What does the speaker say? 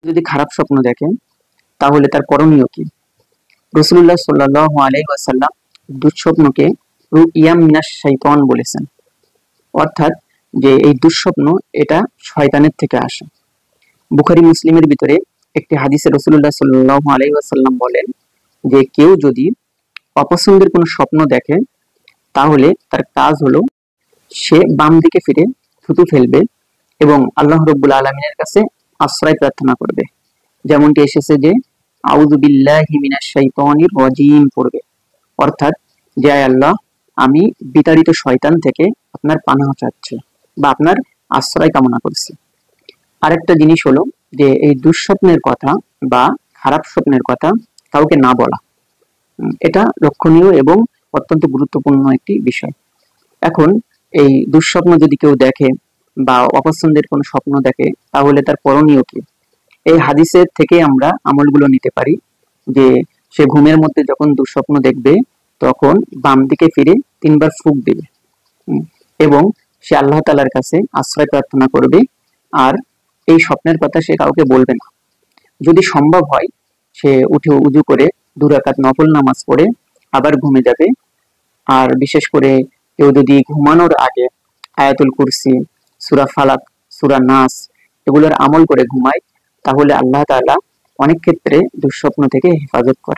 যদি খারাপ স্বপ্ন দেখে তাহলে তার করণীয় কি? রাসূলুল্লাহ সাল্লাল্লাহু আলাইহি ওয়াসাল্লাম দুঃস্বপ্নকে রুইয়া মিনাশ শাইতান বলেছেন, অর্থাৎ যে এই দুঃস্বপ্ন এটা শয়তানের থেকে আসে। বুখারী মুসলিমের ভিতরে একটি হাদিসে রাসূলুল্লাহ সাল্লাল্লাহু আলাইহি ওয়াসাল্লাম বলেন যে কেউ যদি অপছন্দের কোনো স্বপ্ন দেখে তাহলে তার কাজ হলো সে বাম দিকে ফিরে থুতু ফেলবে এবং আল্লাহ রাব্বুল আলামিনের কাছে আশ্রয় প্রার্থনা করবে, যেমনটি এসেছে যে আউযু বিল্লাহি মিনাশ শাইতানির রাজিম পড়বে, অর্থাৎ যে আল্লাহ আমি বিতাড়িত শয়তান থেকে আপনার পানাহ চাচ্ছি বা আপনার আশ্রয় কামনা করছি। আরেকটা জিনিস হলো যে এই দুঃস্বপ্নের কথা বা খারাপ স্বপ্নের কথা কাউকে না বলা, এটা লক্ষণীয় এবং অত্যন্ত গুরুত্বপূর্ণ একটি বিষয়। এখন এই দুঃস্বপ্ন যদি কেউ দেখে বা অপছন্দের কোনো স্বপ্ন দেখে তাহলে তার করণীয় কি? এই হাদিসের থেকে আমরা আমলগুলো নিতে পারি যে সে ঘুমের মধ্যে যখন দুঃস্বপ্ন দেখবে তখন বাম দিকে ফিরে 3 বার ফুঁক দিবে এবং সে আল্লাহ তাআলার কাছে আশ্রয় প্রার্থনা করবে, আর এই স্বপ্নের কথা সে কাউকে বলবে না। যদি সম্ভব হয় সে উঠে উযু করে 2 রাকাত নফল নামাজ পড়ে আবার ঘুমে যাবে। আর বিশেষ করে কেউ যদি ঘুমানোর আগে আয়াতুল কুরসি, সূরা ফালাক, সূরা নাস এগুলোর আমল করে ঘুমায় তাহলে আল্লাহ তাআলা অনেক ক্ষেত্রে দুঃস্বপ্ন থেকে হেফাজত করে।